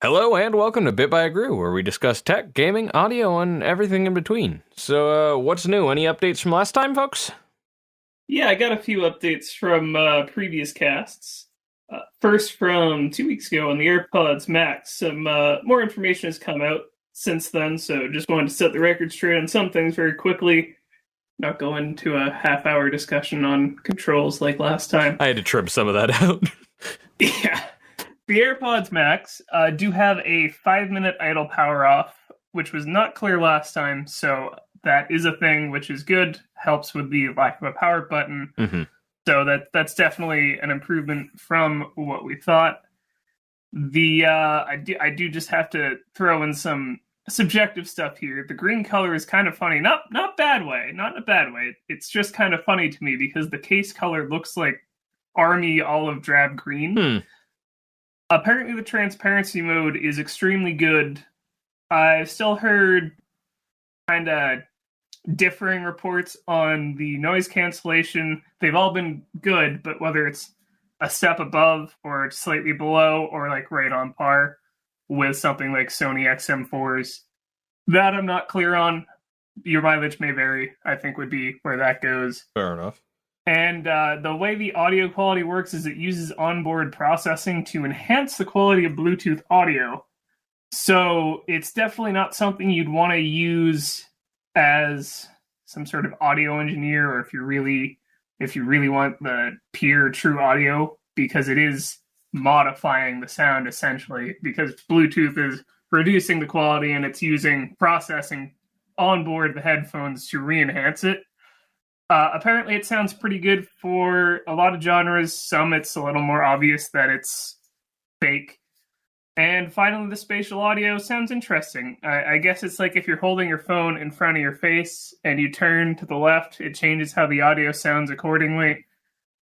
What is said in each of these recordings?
Hello and welcome to Bit By A Grue, where we discuss tech, gaming, audio, and everything in between. So, what's new? Any updates from last time, folks? Yeah, I got a few updates from previous casts. First, from 2 weeks ago on the AirPods Max, some more information has come out since then, so just wanted to set the record straight on some things very quickly. Not go into a half-hour discussion on controls like last time. I had to trim some of that out. Yeah. The AirPods Max do have a 5-minute idle power off, which was not clear last time, so that is a thing, which is good. Helps with the lack of a power button. Mm-hmm. So that's definitely an improvement from what we thought. I do just have to throw in some subjective stuff here. The green color is kind of funny, not in a bad way. It's just kind of funny to me because the case color looks like army olive drab green. Apparently, the transparency mode is extremely good. I've still heard kind of differing reports on the noise cancellation. They've all been good, but whether it's a step above or slightly below or like right on par with something like Sony XM4s, that I'm not clear on. Your mileage may vary, I think would be where that goes. Fair enough. And the way the audio quality works is it uses onboard processing to enhance the quality of Bluetooth audio. So it's definitely not something you'd want to use as some sort of audio engineer, or if you really want the pure true audio, because it is modifying the sound essentially, because Bluetooth is reducing the quality and it's using processing onboard the headphones to re-enhance it. Apparently it sounds pretty good for a lot of genres. Some it's a little more obvious that it's fake. And finally, the spatial audio sounds interesting. I guess it's like if you're holding your phone in front of your face and you turn to the left, it changes how the audio sounds accordingly.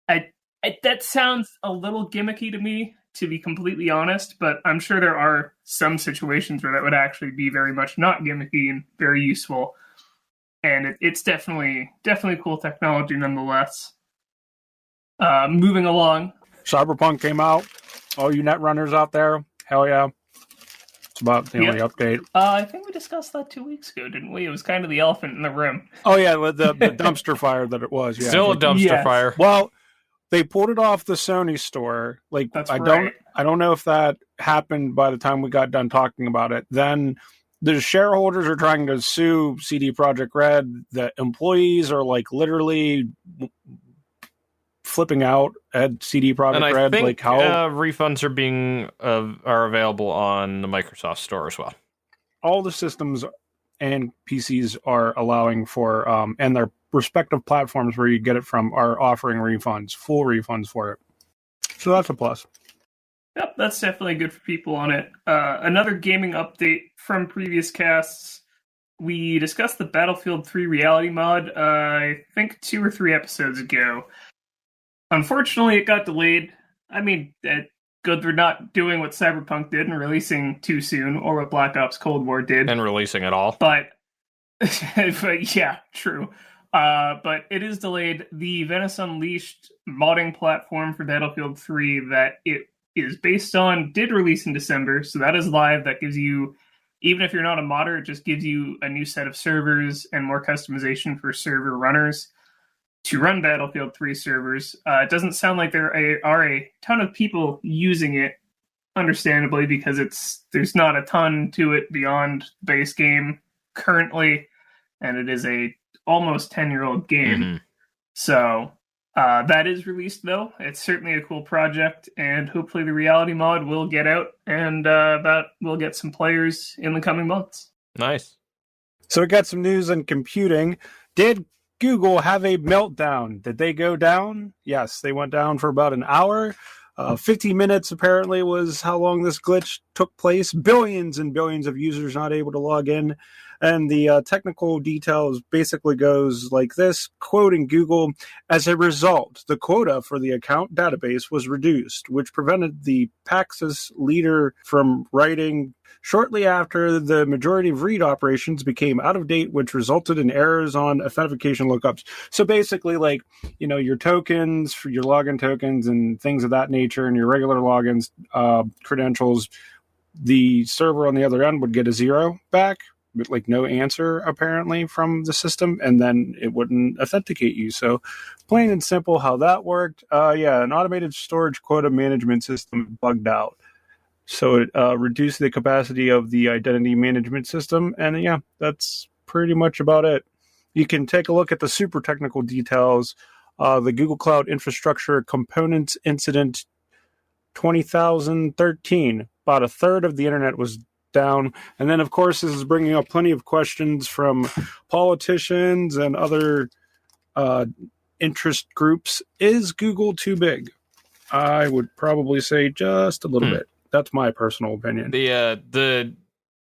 That sounds a little gimmicky to me, to be completely honest, but I'm sure there are some situations where that would actually be very much not gimmicky and very useful. And it's definitely cool technology nonetheless. Moving along. Cyberpunk came out. All you net runners out there, hell yeah. It's about the only update. I think we discussed that 2 weeks ago, didn't we? It was kind of the elephant in the room. Oh yeah, with the dumpster fire that it was. Yeah. Still a dumpster fire. Well, they pulled it off the Sony store. Like That's I right. don't know if that happened by the time we got done talking about it. Then the shareholders are trying to sue CD Projekt Red. The employees are like literally flipping out at CD Projekt And I Red. think like how refunds are available on the Microsoft Store as well. all the systems and PCs are allowing for, and their respective platforms where you get it from are offering refunds, full refunds for it. So that's a plus. Yep, that's definitely good for people on it. Another gaming update from previous casts. We discussed the Battlefield 3 reality mod, I think 2 or 3 episodes ago. Unfortunately, it got delayed. I mean, good they're not doing what Cyberpunk did and releasing too soon, or what Black Ops Cold War did. And releasing it all. But yeah, true. But it is delayed. The Venice Unleashed modding platform for Battlefield 3 that it is based on did release in December, so that is live. That gives you, even if you're not a modder, it just gives you a new set of servers and more customization for server runners to run Battlefield 3 servers. It doesn't sound like there are a ton of people using it, understandably, because there's not a ton to it beyond the base game currently, and it is a almost 10-year-old game. Mm-hmm. So that is released, though. It's certainly a cool project, and hopefully the reality mod will get out, and that will get some players in the coming months. Nice. So we got some news on computing. Did Google have a meltdown? Did they go down? Yes, they went down for about an hour. 50 minutes apparently was how long this glitch took place. Billions and billions of users not able to log in. And the technical details basically goes like this, quoting Google, as a result, the quota for the account database was reduced, which prevented the Paxos leader from writing shortly after the majority of read operations became out of date, which resulted in errors on authentication lookups. So basically, like, you know, your tokens, for your login tokens and things of that nature, and your regular logins, credentials, the server on the other end would get a 0 back, but like no answer apparently from the system, and then it wouldn't authenticate you. So plain and simple how that worked. An automated storage quota management system bugged out. So it reduced the capacity of the identity management system. And yeah, that's pretty much about it. You can take a look at the super technical details. The Google Cloud Infrastructure Components Incident 2013. About a third of the internet was down. And then, of course, this is bringing up plenty of questions from politicians and other interest groups. Is Google too big? I would probably say just a little bit. That's my personal opinion.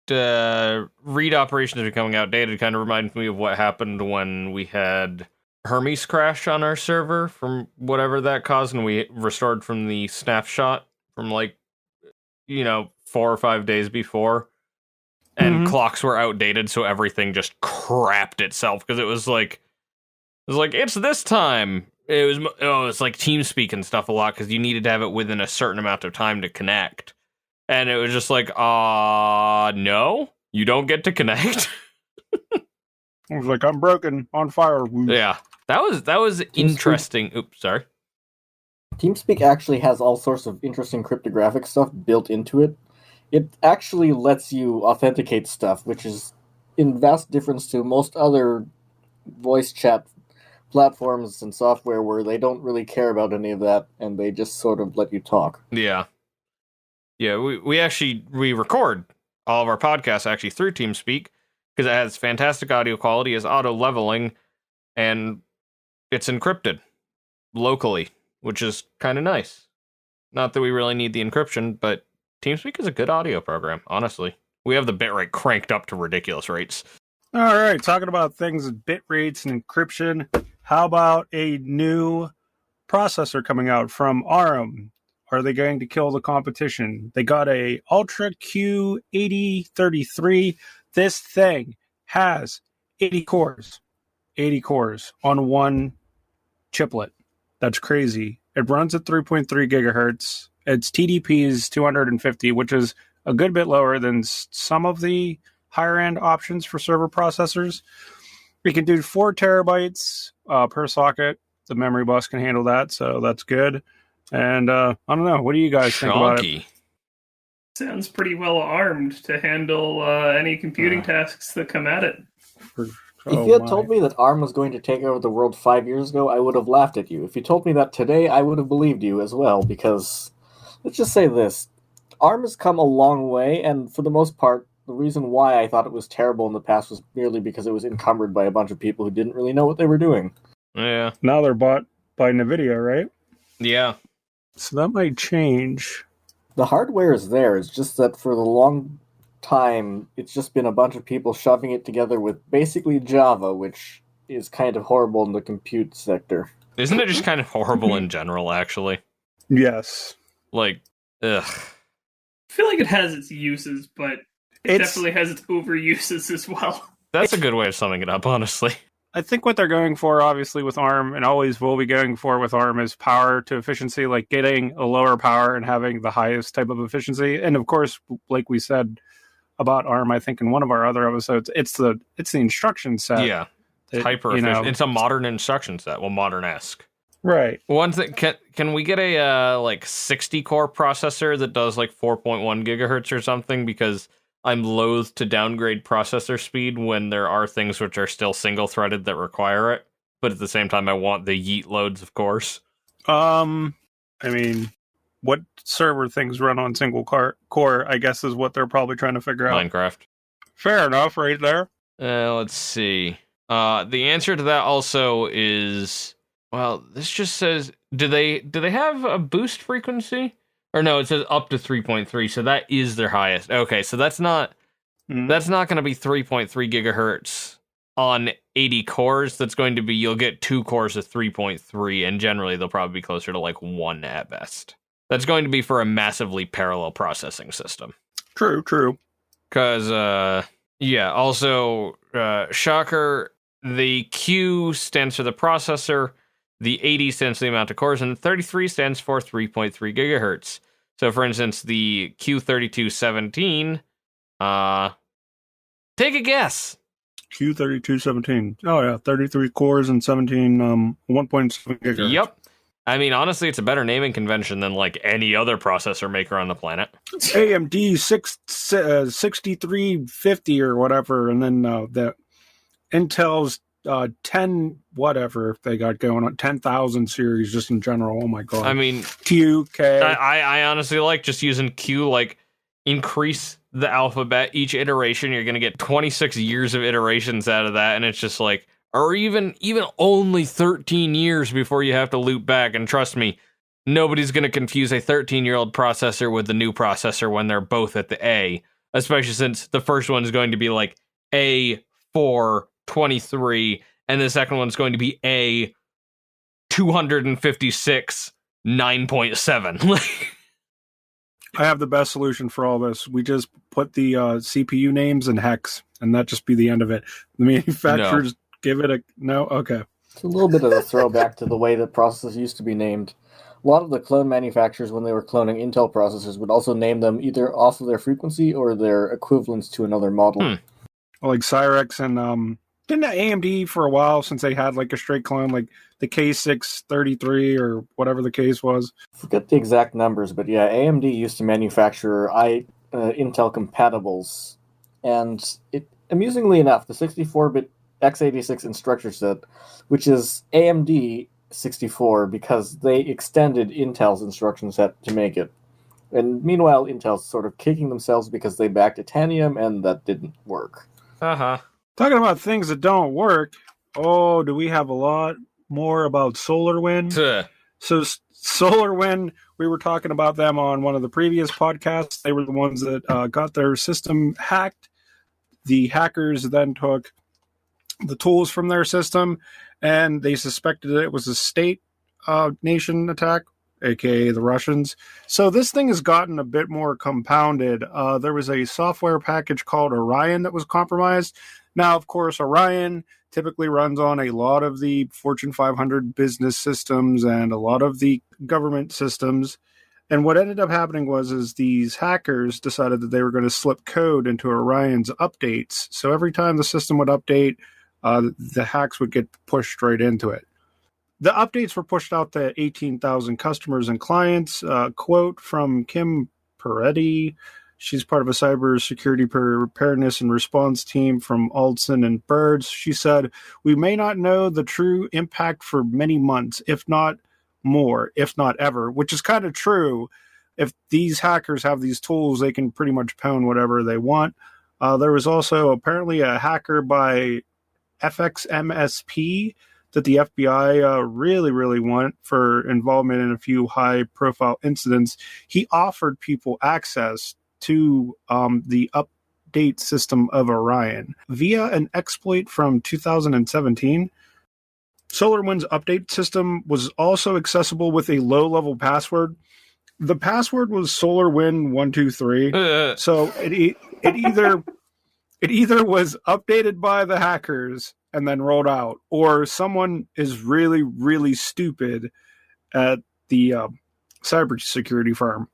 The read operations are becoming outdated. Kind of reminds me of what happened when we had Hermes crash on our server from whatever that caused, and we restored from the snapshot from 4 or 5 days before, and clocks were outdated, so everything just crapped itself because it was like it's this time. It's like TeamSpeak and stuff a lot because you needed to have it within a certain amount of time to connect. And it was just like, no, you don't get to connect. I was like, I'm broken, on fire. Yeah, that was interesting. Oops, sorry. TeamSpeak actually has all sorts of interesting cryptographic stuff built into it. It actually lets you authenticate stuff, which is in vast difference to most other voice chat platforms and software where they don't really care about any of that, and they just sort of let you talk. Yeah, we record all of our podcasts actually through TeamSpeak because it has fantastic audio quality, is auto leveling, and it's encrypted locally, which is kind of nice. Not that we really need the encryption, but TeamSpeak is a good audio program, honestly. We have the bitrate cranked up to ridiculous rates. All right, talking about things with bit rates and encryption, how about a new processor coming out from ARM? Are they going to kill the competition? They got a Ultra Q8033. This thing has 80 cores on one chiplet. That's crazy. It runs at 3.3 gigahertz. Its TDP is 250, which is a good bit lower than some of the higher end options for server processors. We can do 4 terabytes per socket. The memory bus can handle that, so that's good. And I don't know. What do you guys think about it? Sounds pretty well armed to handle any computing tasks that come at it. If you had told me that ARM was going to take over the world 5 years ago, I would have laughed at you. If you told me that today, I would have believed you as well, because let's just say this. ARM has come a long way, and for the most part, the reason why I thought it was terrible in the past was merely because it was encumbered by a bunch of people who didn't really know what they were doing. Yeah. Now they're bought by NVIDIA, right? Yeah. So that might change. The hardware is there. It's just that for the long time, it's just been a bunch of people shoving it together with basically Java, which is kind of horrible in the compute sector. Isn't it just kind of horrible in general, actually? Yes. Ugh. I feel like it has its uses, but it definitely has its overuses as well. That's a good way of summing it up, honestly. I think what they're going for, obviously, with ARM, and always will be going for with ARM, is power to efficiency, like getting a lower power and having the highest type of efficiency. And of course, like we said about ARM, I think in one of our other episodes, it's the instruction set. Yeah, it's hyper efficient. It's a modern instruction set. Well, modern-esque. Right. One thing, can we get a 60 core processor that does 4.1 gigahertz or something? Because I'm loath to downgrade processor speed when there are things which are still single-threaded that require it. But at the same time, I want the yeet loads, of course. I mean, what server things run on single core, I guess, is what they're probably trying to figure out. Minecraft. Fair enough, right there. Let's see. The answer to that also is... Well, this just says... Do they have a boost frequency? Or no, it says up to 3.3, so that is their highest. Okay, so that's not going to be 3.3 gigahertz on 80 cores. That's going to be, you'll get 2 cores of 3.3, and generally they'll probably be closer to 1 at best. That's going to be for a massively parallel processing system. True. Because, also, shocker, the Q stands for the processor, the 80 stands for the amount of cores, and the 33 stands for 3.3 gigahertz. So, for instance, the Q3217, take a guess. Q3217. Oh, yeah, 33 cores and 17, 1.7 gigahertz. Yep. I mean, honestly, it's a better naming convention than like any other processor maker on the planet. AMD 6350 or whatever, and then the Intel's 10 whatever they got going on, 10,000 series just in general. Oh my god. I mean, Q, K. I honestly like just using Q, like increase the alphabet each iteration. You're going to get 26 years of iterations out of that, and it's just like, or even only 13 years before you have to loop back. And trust me, nobody's going to confuse a 13-year-old processor with the new processor when they're both at the A, especially since the first one is going to be like A423, and the second one's going to be A256 9.7. I have the best solution for all this. We just put the CPU names in hex, and that just be the end of it. The manufacturers give it a... No? Okay. It's a little bit of a throwback to the way that processors used to be named. A lot of the clone manufacturers, when they were cloning Intel processors, would also name them either off of their frequency or their equivalents to another model. Like Cyrex and didn't AMD for a while, since they had like a straight clone, like the K633 or whatever the case was. Forget the exact numbers, but yeah, AMD used to manufacture Intel compatibles, and amusingly enough, the 64-bit x86 instructor set, which is AMD 64 because they extended Intel's instruction set to make it. And meanwhile, Intel's sort of kicking themselves because they backed Titanium, and that didn't work. Uh-huh. Talking about things that don't work, do we have a lot more about SolarWind? So SolarWind, we were talking about them on one of the previous podcasts. They were the ones that got their system hacked. The hackers then took the tools from their system, and they suspected it was a state nation attack, aka the Russians. So this thing has gotten a bit more compounded. There was a software package called Orion that was compromised. Now, of course, Orion typically runs on a lot of the Fortune 500 business systems and a lot of the government systems. And what ended up happening is these hackers decided that they were going to slip code into Orion's updates. So every time the system would update, the hacks would get pushed right into it. The updates were pushed out to 18,000 customers and clients. Quote from Kim Peretti. She's part of a cybersecurity preparedness and response team from Aldson and Birds. She said, "We may not know the true impact for many months, if not more, if not ever," which is kind of true. If these hackers have these tools, they can pretty much pwn whatever they want. There was also apparently a hacker by FXMSP that the FBI really, really want for involvement in a few high-profile incidents. He offered people access to the update system of Orion via an exploit from 2017. SolarWind's update system was also accessible with a low-level password. The password was SolarWind123. So it either was updated by the hackers and then rolled out, or someone is really, really stupid at the cybersecurity firm.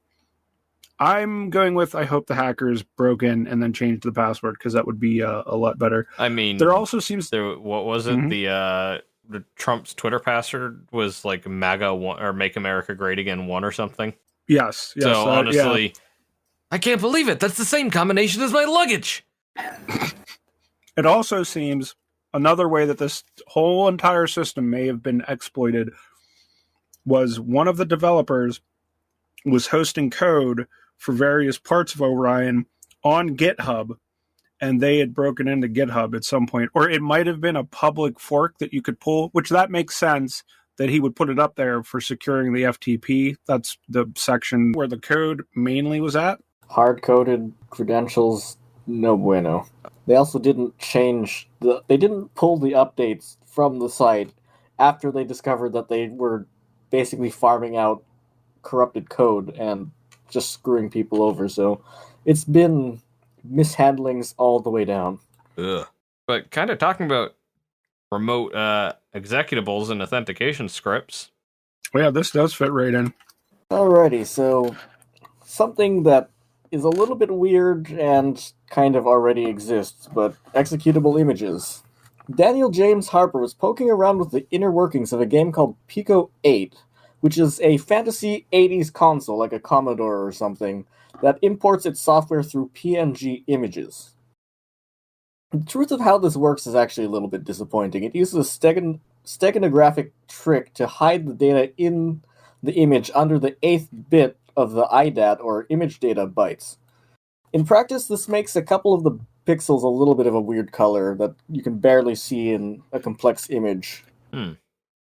I'm going with, I hope the hackers broke in and then changed the password, because that would be a lot better. I mean, there also seems... what was it? Mm-hmm. The Trump's Twitter password was like MAGA 1, or Make America Great Again 1 or something. Yes. So honestly, I can't believe it. That's the same combination as my luggage. It also seems another way that this whole entire system may have been exploited was one of the developers was hosting code for various parts of Orion on GitHub, and they had broken into GitHub at some point. Or it might have been a public fork that you could pull, which that makes sense that he would put it up there for securing the FTP. That's the section where the code mainly was at. Hard-coded credentials, no bueno. They also didn't they didn't pull the updates from the site after they discovered that they were basically farming out corrupted code and just screwing people over. So it's been mishandlings all the way down. Ugh. But kind of talking about remote executables and authentication scripts. Well, yeah, this does fit right in. Alrighty, so something that is a little bit weird and kind of already exists, but executable images. Daniel James Harper was poking around with the inner workings of a game called Pico 8, which is a fantasy 80s console, like a Commodore or something, that imports its software through PNG images. The truth of how this works is actually a little bit disappointing. It uses a steganographic trick to hide the data in the image under the 8th bit of the IDAT, or image data bytes. In practice, this makes a couple of the pixels a little bit of a weird color that you can barely see in a complex image.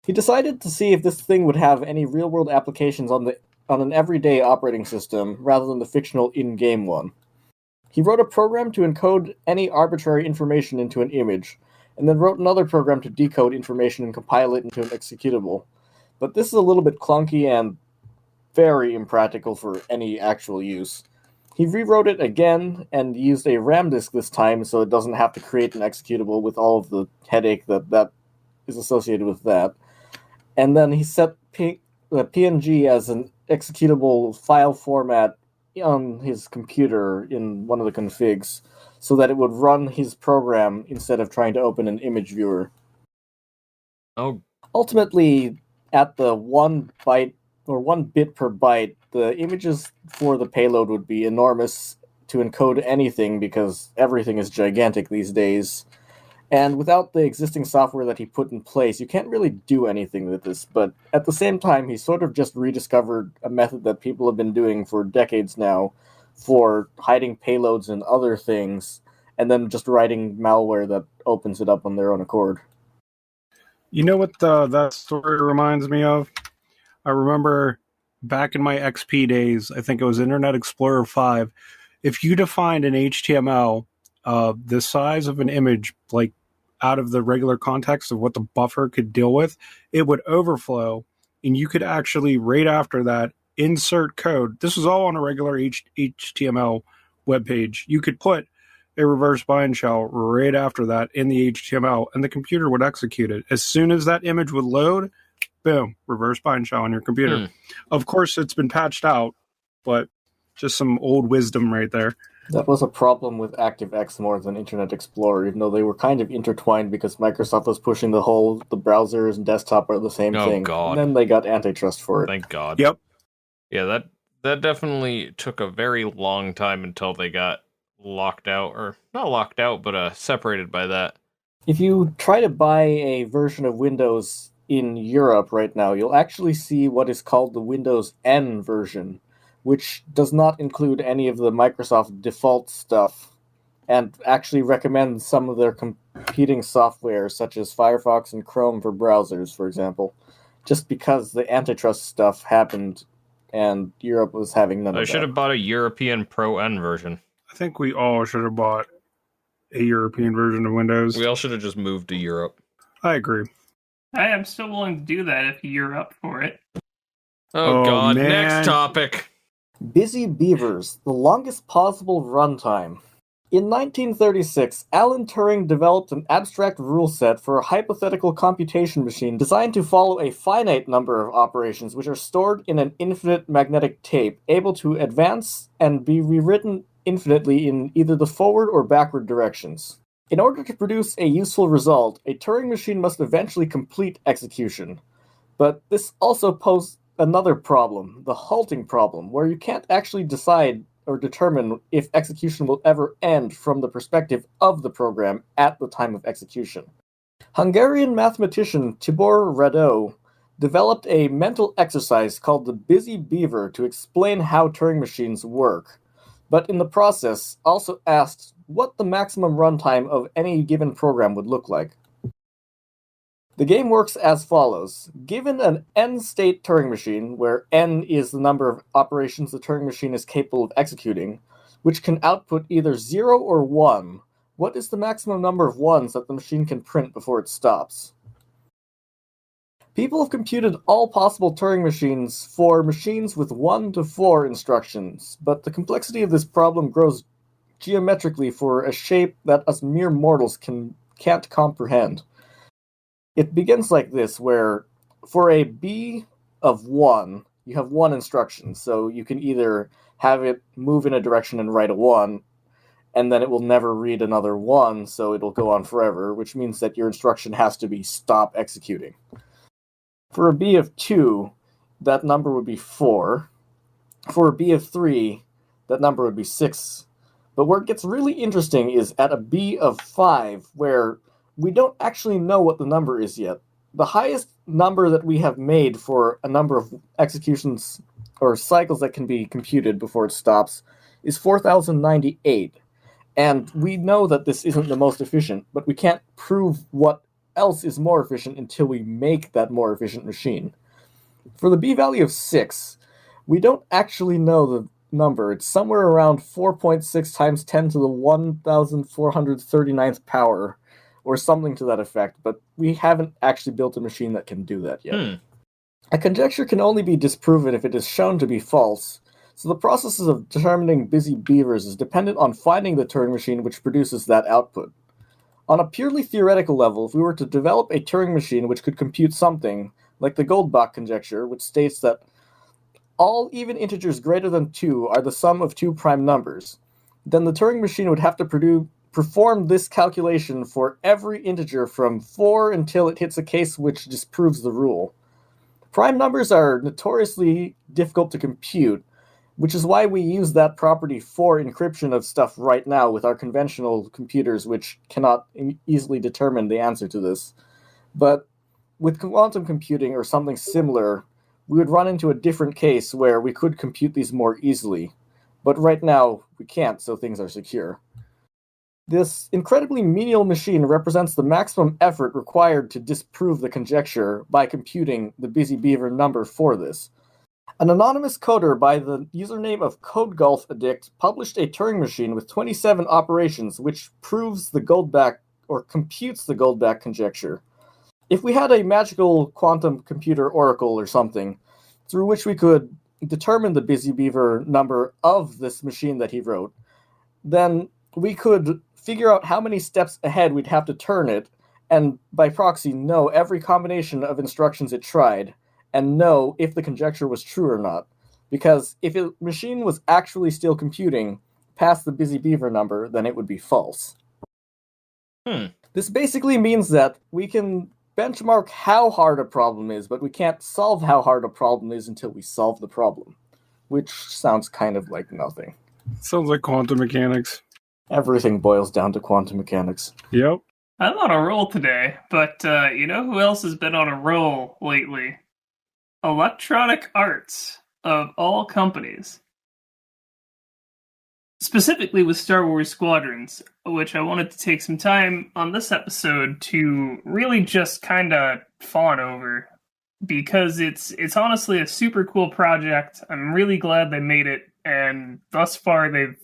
He decided to see if this thing would have any real-world applications on an everyday operating system rather than the fictional in-game one. He wrote a program to encode any arbitrary information into an image, and then wrote another program to decode information and compile it into an executable. But this is a little bit clunky and very impractical for any actual use. He rewrote it again and used a RAM disk this time so it doesn't have to create an executable with all of the headache that is associated with that. And then he set the PNG as an executable file format on his computer in one of the configs so that it would run his program instead of trying to open an image viewer. Oh. Ultimately, at the 1 byte or 1 bit per byte, the images for the payload would be enormous to encode anything because everything is gigantic these days. And without the existing software that he put in place, you can't really do anything with this. But at the same time, he sort of just rediscovered a method that people have been doing for decades now for hiding payloads and other things, and then just writing malware that opens it up on their own accord. You know what that story reminds me of? I remember back in my XP days, I think it was Internet Explorer 5, if you defined an HTML the size of an image, like out of the regular context of what the buffer could deal with, it would overflow, and you could actually, right after that, insert code. This was all on a regular HTML web page. You could put a reverse bind shell right after that in the HTML, and the computer would execute it. As soon as that image would load, boom, reverse bind shell on your computer. Of course, it's been patched out, but just some old wisdom right there. That was a problem with ActiveX more than Internet Explorer, even though they were kind of intertwined because Microsoft was pushing the browsers and desktop are the same thing. God. And then they got antitrust for it. Thank God. Yep. Yeah, that definitely took a very long time until they got locked out, or not locked out, but separated by that. If you try to buy a version of Windows in Europe right now, you'll actually see what is called the Windows N version, which does not include any of the Microsoft default stuff, and actually recommends some of their competing software, such as Firefox and Chrome for browsers, for example, just because the antitrust stuff happened and Europe was having none of that. I should have bought a European Pro N version. I think we all should have bought a European version of Windows. We all should have just moved to Europe. I agree. I am still willing to do that if you're up for it. Oh God, man. Next topic. Busy Beavers, the longest possible runtime. In 1936, Alan Turing developed an abstract rule set for a hypothetical computation machine designed to follow a finite number of operations which are stored in an infinite magnetic tape, able to advance and be rewritten infinitely in either the forward or backward directions. In order to produce a useful result, a Turing machine must eventually complete execution. But this also posed another problem, the halting problem, where you can't actually decide or determine if execution will ever end from the perspective of the program at the time of execution. Hungarian mathematician Tibor Radó developed a mental exercise called the Busy Beaver to explain how Turing machines work, but in the process also asked what the maximum runtime of any given program would look like. The game works as follows. Given an n-state Turing machine, where n is the number of operations the Turing machine is capable of executing, which can output either 0 or 1, what is the maximum number of 1s that the machine can print before it stops? People have computed all possible Turing machines for machines with 1 to 4 instructions, but the complexity of this problem grows geometrically for a shape that us mere mortals can't comprehend. It begins like this, where for a B of 1, you have 1 instruction, so you can either have it move in a direction and write a 1, and then it will never read another 1, so it'll go on forever, which means that your instruction has to be stop executing. For a B of 2, that number would be 4. For a B of 3, that number would be 6. But where it gets really interesting is at a B of 5, where we don't actually know what the number is yet. The highest number that we have made for a number of executions or cycles that can be computed before it stops is 4,098. And we know that this isn't the most efficient, but we can't prove what else is more efficient until we make that more efficient machine. For the B value of 6, we don't actually know the number. It's somewhere around 4.6 times 10 to the 1,439th power, or something to that effect, but we haven't actually built a machine that can do that yet. A conjecture can only be disproven if it is shown to be false, so the processes of determining busy beavers is dependent on finding the Turing machine which produces that output. On a purely theoretical level, if we were to develop a Turing machine which could compute something, like the Goldbach conjecture, which states that all even integers greater than 2 are the sum of 2 prime numbers, then the Turing machine would have to perform this calculation for every integer from 4 until it hits a case which disproves the rule. Prime numbers are notoriously difficult to compute, which is why we use that property for encryption of stuff right now with our conventional computers, which cannot easily determine the answer to this. But with quantum computing or something similar, we would run into a different case where we could compute these more easily. But right now, we can't, so things are secure. This incredibly menial machine represents the maximum effort required to disprove the conjecture by computing the busy beaver number for this. An anonymous coder by the username of CodeGolfAddict published a Turing machine with 27 operations which proves the Goldbach or computes the Goldbach conjecture. If we had a magical quantum computer oracle or something through which we could determine the busy beaver number of this machine that he wrote, then we could figure out how many steps ahead we'd have to turn it, and by proxy know every combination of instructions it tried, and know if the conjecture was true or not. Because if a machine was actually still computing past the busy beaver number, then it would be false. This basically means that we can benchmark how hard a problem is, but we can't solve how hard a problem is until we solve the problem. Which sounds kind of like nothing. Sounds like quantum mechanics. Everything boils down to quantum mechanics. Yep. I'm on a roll today, but you know who else has been on a roll lately? Electronic Arts, of all companies. Specifically with Star Wars Squadrons, which I wanted to take some time on this episode to really just kind of fawn over, because it's honestly a super cool project. I'm really glad they made it, and thus far they've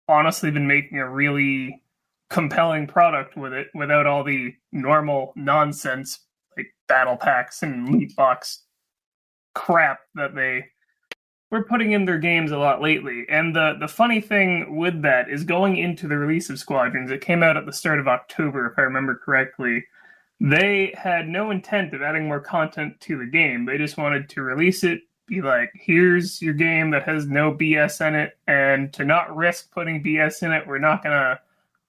honestly been making a really compelling product with it without all the normal nonsense like battle packs and loot box crap that they were putting in their games a lot lately. And the funny thing with that is, going into the release of Squadrons, it came out at the start of October, if I remember correctly. They had no intent of adding more content to the game. They just wanted to release it, be like, here's your game that has no BS in it, and to not risk putting BS in it, we're not going to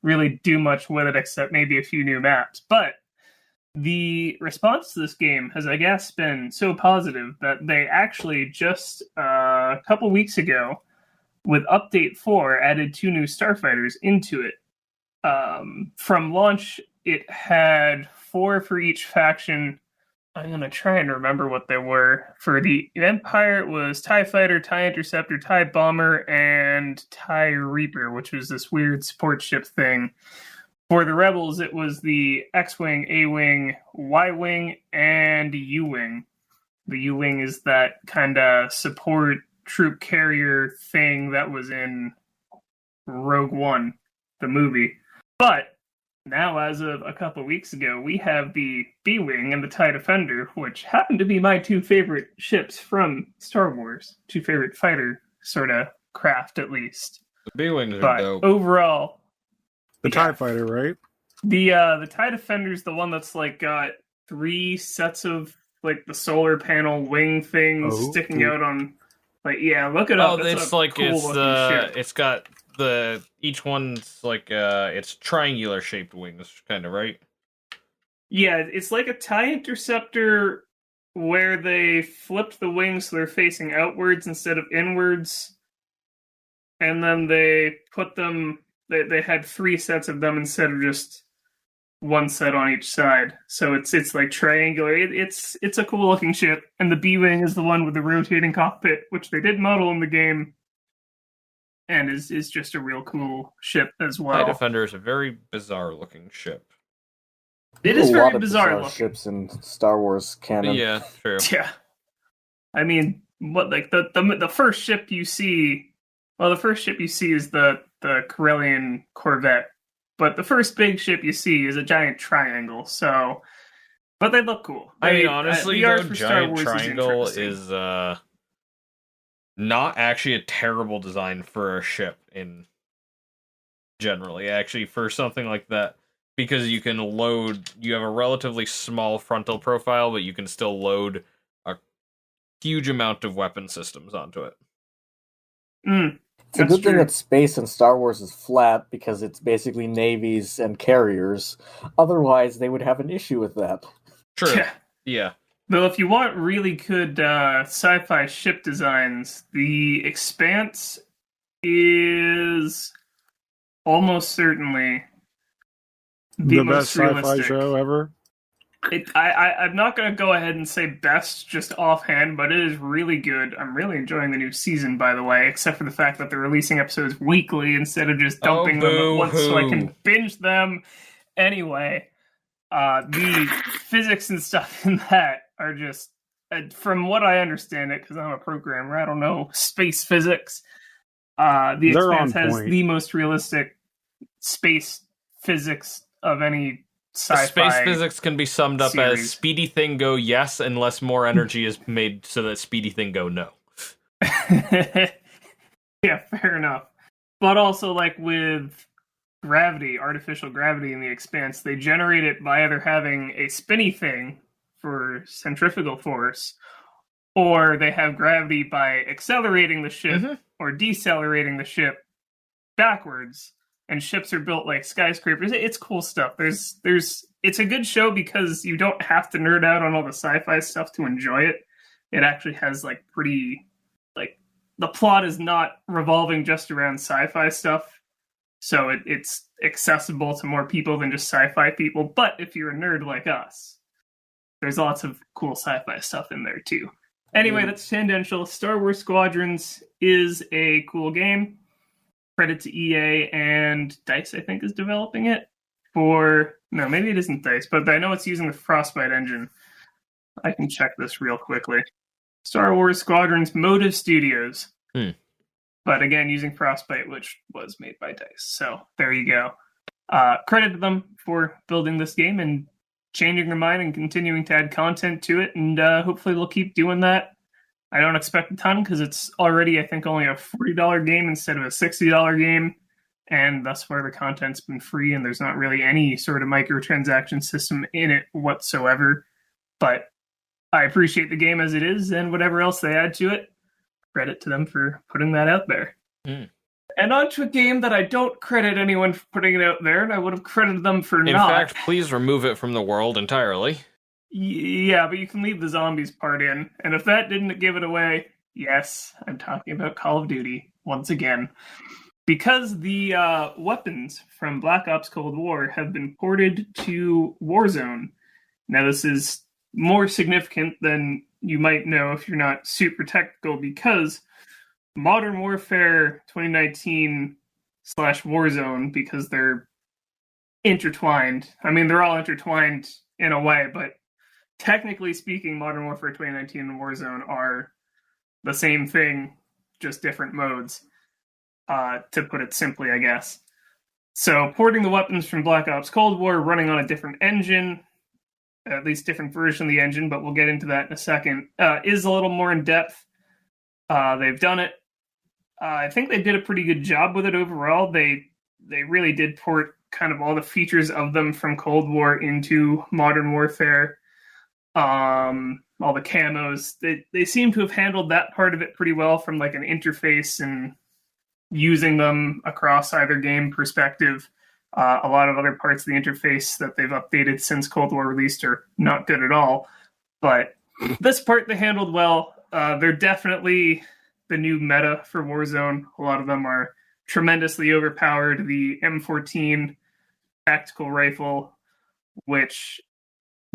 really do much with it except maybe a few new maps. But the response to this game has, I guess, been so positive that they actually just a couple weeks ago, with Update 4, added 2 new starfighters into it. From launch, it had 4 for each faction. I'm going to try and remember what they were. For the Empire, it was TIE Fighter, TIE Interceptor, TIE Bomber, and TIE Reaper, which was this weird support ship thing. For the Rebels, it was the X-Wing, A-Wing, Y-Wing, and U-Wing. The U-Wing is that kind of support troop carrier thing that was in Rogue One, the movie. But now, as of a couple weeks ago, we have the B-Wing and the TIE Defender, which happen to be my 2 favorite ships from Star Wars. 2 favorite fighter sort of craft, at least. The B-Wings but are dope. Overall, the TIE Fighter, right? The TIE Defender's the one that's like got 3 sets of like the solar panel wing things sticking out on But yeah, look it up. It's like cool ship. It's got each one's like it's triangular shaped wings, kind of, right? Yeah, it's like a TIE Interceptor where they flipped the wings so they're facing outwards instead of inwards. And then they put them, they had 3 sets of them instead of just one set on each side. So it's like triangular. It's a cool looking ship. And the B-Wing is the one with the rotating cockpit, which they did model in the game. And is just a real cool ship as well. TIE Defender is a very bizarre looking ship. It is very bizarre looking. Ships in Star Wars canon. Yeah, true. Yeah, I mean, what like the first ship you see? Well, the first ship you see is the Corellian Corvette, but the first big ship you see is a giant triangle. So, but they look cool. I mean, honestly, though, giant triangle is not actually a terrible design for a ship in generally. Actually, for something like that. Because you can load, you have a relatively small frontal profile, but you can still load a huge amount of weapon systems onto it. It's a good thing that space in Star Wars is flat, because it's basically navies and carriers. Otherwise, they would have an issue with that. True. Yeah. Though if you want really good sci-fi ship designs, The Expanse is almost certainly the best sci-fi show ever. I'm not going to go ahead and say best just offhand, but it is really good. I'm really enjoying the new season, by the way, except for the fact that they're releasing episodes weekly instead of just dumping them at once so I can binge them. Anyway, the physics and stuff in that are just, from what I understand it, because I'm a programmer, I don't know space physics. The Expanse has the most realistic space physics of any sci-fi. Space physics can be summed up as speedy thing go yes, unless more energy is made so that speedy thing go no. Yeah, fair enough. But also, like with gravity, artificial gravity in The Expanse, they generate it by either having a spinny thing for centrifugal force, or they have gravity by accelerating the ship or decelerating the ship backwards. And ships are built like skyscrapers. It's cool stuff. It's a good show because you don't have to nerd out on all the sci-fi stuff to enjoy it. It actually has like pretty, like, the plot is not revolving just around sci-fi stuff. So it's accessible to more people than just sci-fi people. But if you're a nerd like us, there's lots of cool sci-fi stuff in there too. Anyway, that's tangential. Star Wars Squadrons is a cool game. Credit to EA, and DICE, I think, is developing it. No, maybe it isn't DICE, but I know it's using the Frostbite engine. I can check this real quickly. Star Wars Squadrons Motive Studios. But again, using Frostbite, which was made by DICE. So there you go. Credit to them for building this game and changing their mind and continuing to add content to it, and hopefully they'll keep doing that. I don't expect a ton because it's already, I think, only a $40 game instead of a $60 game. And thus far, the content's been free and there's not really any sort of microtransaction system in it whatsoever. But I appreciate the game as it is, and whatever else they add to it, credit to them for putting that out there. And on to a game that I don't credit anyone for putting it out there, and I would have credited them for not. In fact, please remove it from the world entirely. Yeah, but you can leave the zombies part in. And if that didn't give it away, yes, I'm talking about Call of Duty once again. Because the weapons from Black Ops Cold War have been ported to Warzone. Now, this is more significant than you might know if you're not super technical, because Modern Warfare 2019 / Warzone, because they're intertwined. I mean, they're all intertwined in a way, but technically speaking, Modern Warfare 2019 and Warzone are the same thing, just different modes, to put it simply, I guess. So porting the weapons from Black Ops Cold War, running on a different engine, at least different version of the engine, but we'll get into that in a second, is a little more in-depth. They've done it. I think they did a pretty good job with it overall. They really did port kind of all the features of them from Cold War into Modern Warfare. all the camos. They seem to have handled that part of it pretty well from like an interface and using them across either game perspective. A lot of other parts of the interface that they've updated since Cold War released are not good at all. But this part they handled well. They're definitely the new meta for Warzone. A lot of them are tremendously overpowered. The M14 tactical rifle, which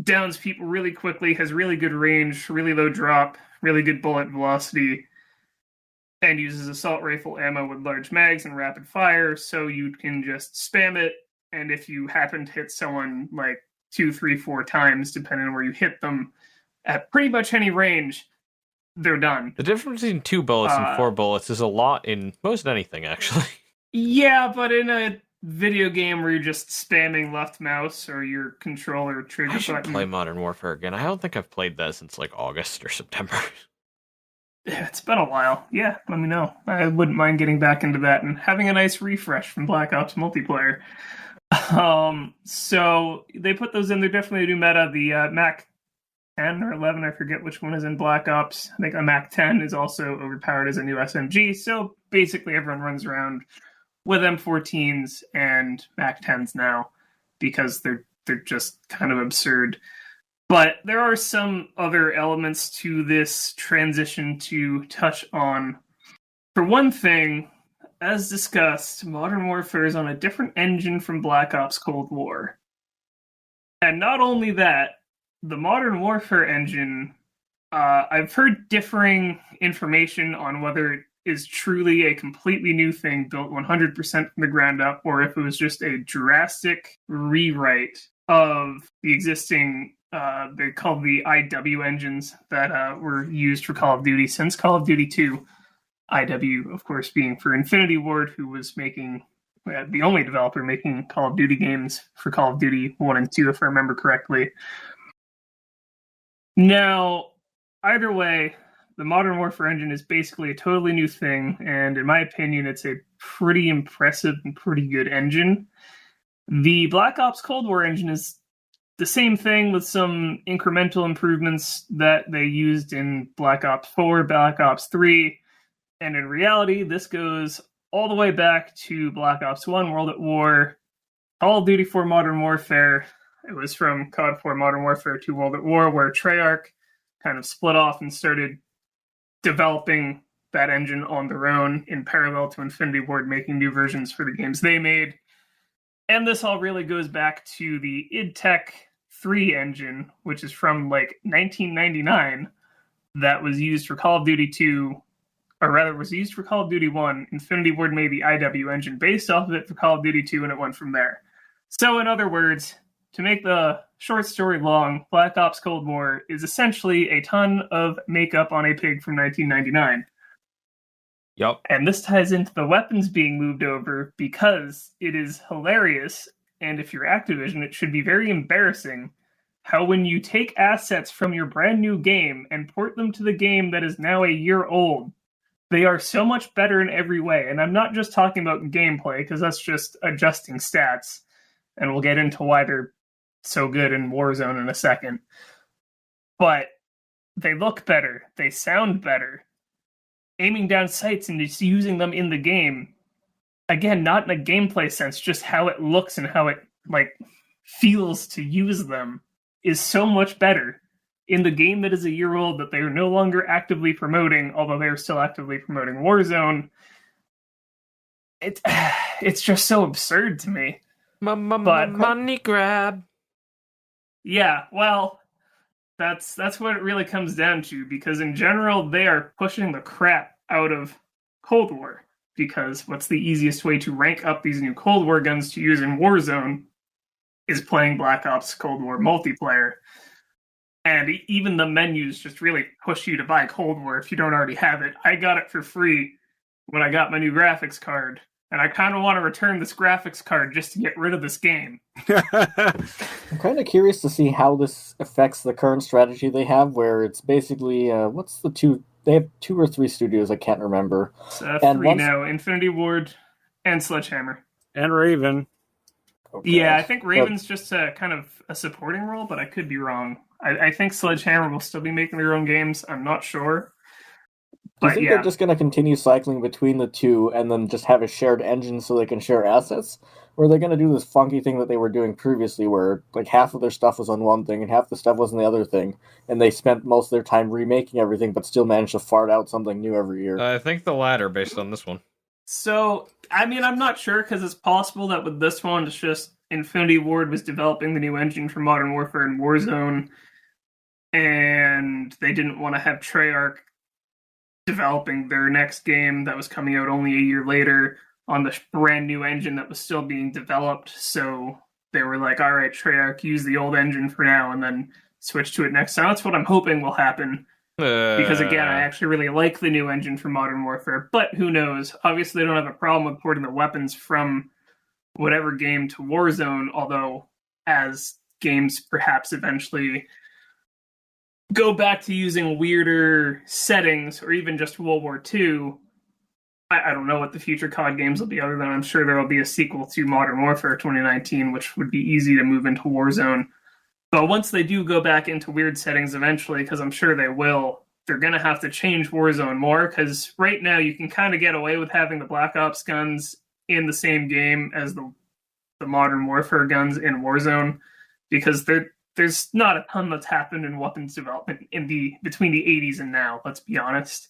downs people really quickly, has really good range, really low drop, really good bullet velocity, and uses assault rifle ammo with large mags and rapid fire, so you can just spam it, and if you happen to hit someone like 2, 3, 4 times, depending on where you hit them, at pretty much any range, they're done. The difference between 2 bullets and 4 bullets is a lot in most anything, actually. Yeah, but in a video game where you're just spamming left mouse or your controller trigger button. I should play Modern Warfare again. I don't think I've played that since like August or September. Yeah, it's been a while. Yeah, let me know. I wouldn't mind getting back into that and having a nice refresh from Black Ops multiplayer. So they put those in. They're definitely a new meta. The Mac 10 or 11, I forget which one is in Black Ops. I think a Mac 10 is also overpowered as a new SMG. So basically everyone runs around with M14s and Mac 10s now because they're just kind of absurd. But there are some other elements to this transition to touch on. For one thing, as discussed, Modern Warfare is on a different engine from Black Ops Cold War. And not only that, the Modern Warfare engine, I've heard differing information on whether it is truly a completely new thing built 100% from the ground up, or if it was just a drastic rewrite of the existing, they're called the IW engines that were used for Call of Duty since Call of Duty 2. IW, of course, being for Infinity Ward, who was making the only developer making Call of Duty games for Call of Duty 1 and 2, if I remember correctly. Now, either way, the Modern Warfare engine is basically a totally new thing, and in my opinion, it's a pretty impressive and pretty good engine. The Black Ops Cold War engine is the same thing with some incremental improvements that they used in Black Ops 4, Black Ops 3, and in reality, this goes all the way back to Black Ops 1, World at War, Call of Duty 4 Modern Warfare. It was from COD 4 Modern Warfare to World at War, where Treyarch kind of split off and started developing that engine on their own in parallel to Infinity Ward making new versions for the games they made. And this all really goes back to the id Tech 3 engine, which is from like 1999, that was used for Call of Duty 2, or rather was used for Call of Duty 1. Infinity Ward made the IW engine based off of it for Call of Duty 2, and it went from there. So in other words, to make the short story long, Black Ops Cold War is essentially a ton of makeup on a pig from 1999. Yep. And this ties into the weapons being moved over because it is hilarious, and if you're Activision, it should be very embarrassing how when you take assets from your brand new game and port them to the game that is now a year old, they are so much better in every way. And I'm not just talking about gameplay, because that's just adjusting stats, and we'll get into why they're so good in Warzone in a second. But they look better. They sound better. Aiming down sights and just using them in the game. Again, not in a gameplay sense, just how it looks and how it like feels to use them is so much better in the game that is a year old that they are no longer actively promoting, although they're still actively promoting Warzone. It's just so absurd to me. Money grab. Yeah, well, that's what it really comes down to, because in general, they are pushing the crap out of Cold War, because what's the easiest way to rank up these new Cold War guns to use in Warzone is playing Black Ops Cold War multiplayer. And even the menus just really push you to buy Cold War if you don't already have it. I got it for free when I got my new graphics card, and I kind of want to return this graphics card just to get rid of this game. I'm kind of curious to see how this affects the current strategy they have, where it's basically, what's the two? They have 2 or 3 studios, I can't remember. It's 3 now, Infinity Ward and Sledgehammer. And Raven. Okay. Yeah, I think Raven's just a kind of a supporting role, but I could be wrong. I think Sledgehammer will still be making their own games. I'm not sure. Do you think they're just going to continue cycling between the two and then just have a shared engine so they can share assets? Or are they going to do this funky thing that they were doing previously where like half of their stuff was on one thing and half the stuff was on the other thing, and they spent most of their time remaking everything but still managed to fart out something new every year? I think the latter based on this one. So, I mean, I'm not sure because it's possible that with this one, it's just Infinity Ward was developing the new engine for Modern Warfare and Warzone, and they didn't want to have Treyarch developing their next game that was coming out only a year later on the brand new engine that was still being developed. So they were like, all right, Treyarch, use the old engine for now and then switch to it next time. That's what I'm hoping will happen. Because again, I actually really like the new engine for Modern Warfare, but who knows? Obviously, they don't have a problem with porting the weapons from whatever game to Warzone, although as games perhaps eventually go back to using weirder settings, or even just World War II, I don't know what the future COD games will be, other than I'm sure there will be a sequel to Modern Warfare 2019, which would be easy to move into Warzone. But once they do go back into weird settings eventually, because I'm sure they will, they're going to have to change Warzone more, because right now you can kind of get away with having the Black Ops guns in the same game as the Modern Warfare guns in Warzone, because there's not a ton that's happened in weapons development between the 80s and now, let's be honest.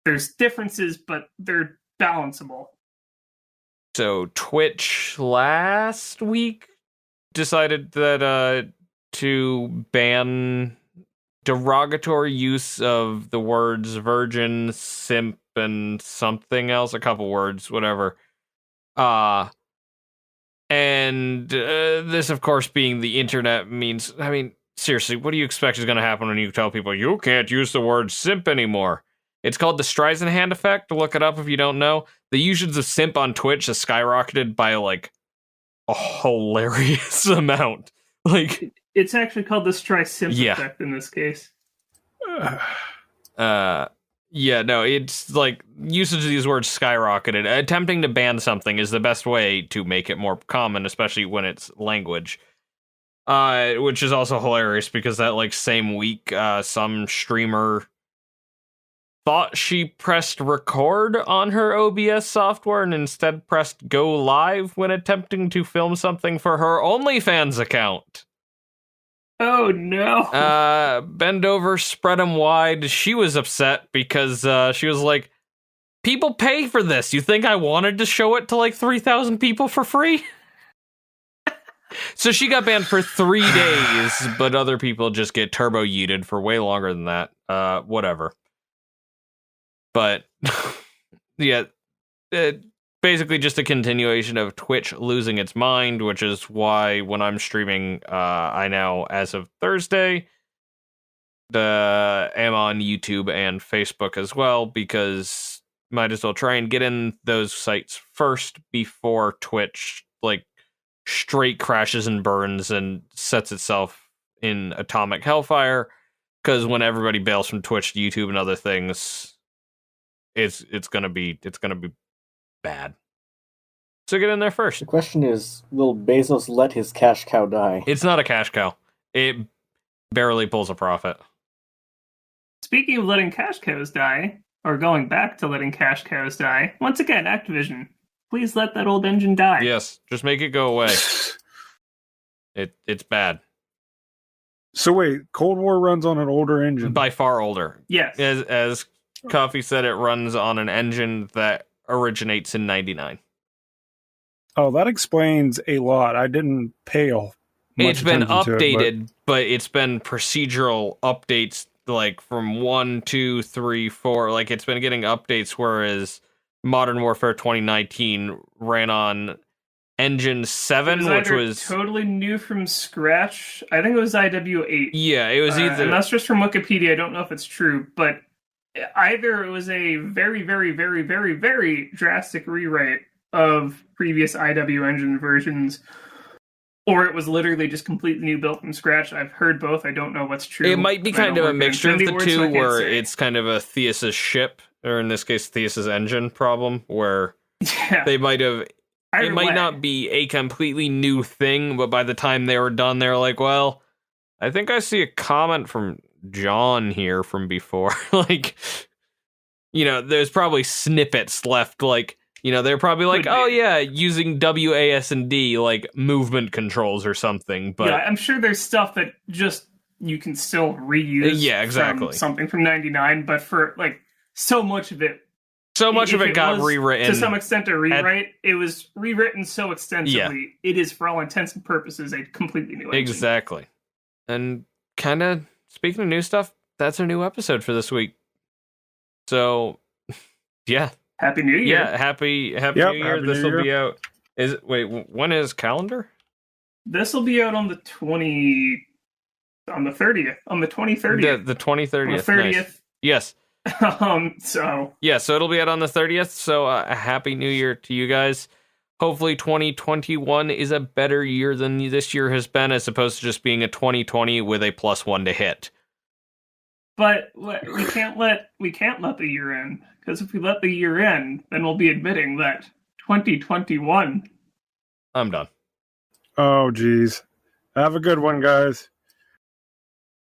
There's differences, but they're balanceable. So Twitch last week decided that to ban derogatory use of the words virgin, simp, and something else, a couple words, whatever. And this, of course, being the internet means, I mean, seriously, what do you expect is going to happen when you tell people you can't use the word simp anymore? It's called the Streisand effect. Look it up if you don't know. The usage of simp on Twitch has skyrocketed by like a hilarious amount. Like, it's actually called the Streisand effect in this case. Yeah, no, it's like usage of these words skyrocketed. Attempting to ban something is the best way to make it more common, especially when it's language. Which is also hilarious because that like same week, some streamer thought she pressed record on her OBS software and instead pressed go live when attempting to film something for her OnlyFans account. Oh no. Bend over, spread them wide. She was upset because she was like, people pay for this. You think I wanted to show it to like 3,000 people for free? So she got banned for 3 days, but other people just get turbo yeeted for way longer than that. Whatever. But yeah, basically just a continuation of Twitch losing its mind, which is why when I'm streaming, I now, as of Thursday, am on YouTube and Facebook as well, because might as well try and get in those sites first before Twitch like straight crashes and burns and sets itself in atomic hellfire. Because when everybody bails from Twitch to YouTube and other things, it's gonna be bad. So get in there first. The question is, will Bezos let his cash cow die? It's not a cash cow. It barely pulls a profit. Speaking of letting cash cows die, or going back to letting cash cows die, once again, Activision, please let that old engine die. Yes, just make it go away. It's bad. So wait, Cold War runs on an older engine? By far older. Yes. As Coffee said, it runs on an engine that originates in 99. Oh, that explains a lot. I didn't pay much It's been attention to updated, but it's been procedural updates like from 1, 2, 3, 4. Like it's been getting updates, whereas Modern Warfare 2019 ran on Engine 7, which was totally new from scratch. I think it was IW8. Yeah, it was either. And that's just from Wikipedia. I don't know if it's true, but either it was a very, very, very, very, very drastic rewrite of previous IW engine versions, or it was literally just completely new, built from scratch. I've heard both. I don't know what's true. It might be kind of a mixture of the two, where it's kind of a Theus's ship, or in this case, Theus's engine problem, where they might have. It might not be a completely new thing, but by the time they were done, they were like, well, I think I see a comment from John here from before. Like, there's probably snippets left. Like, they're probably like, oh yeah, using WASD, like movement controls or something. But yeah, I'm sure there's stuff that just you can still reuse. Yeah, exactly. From something from '99, but for like so much of it. So much of it got rewritten. To some extent, a rewrite. It was rewritten so extensively. Yeah. It is, for all intents and purposes, a completely new engine. Exactly. And kind of, speaking of new stuff, that's our new episode for this week. So, yeah. Happy New Year. Yeah, happy New Year. This will be out. When is calendar? This will be out on the 30th. On the 2030th. The 2030th. On the 30th. Nice. Yes. So it'll be out on the 30th. So a happy New Year to you guys. Hopefully 2021 is a better year than this year has been, as opposed to just being a 2020 with a +1 to hit. But we can't let the year end, because if we let the year end, then we'll be admitting that 2021. I'm done. Oh geez. Have a good one, guys.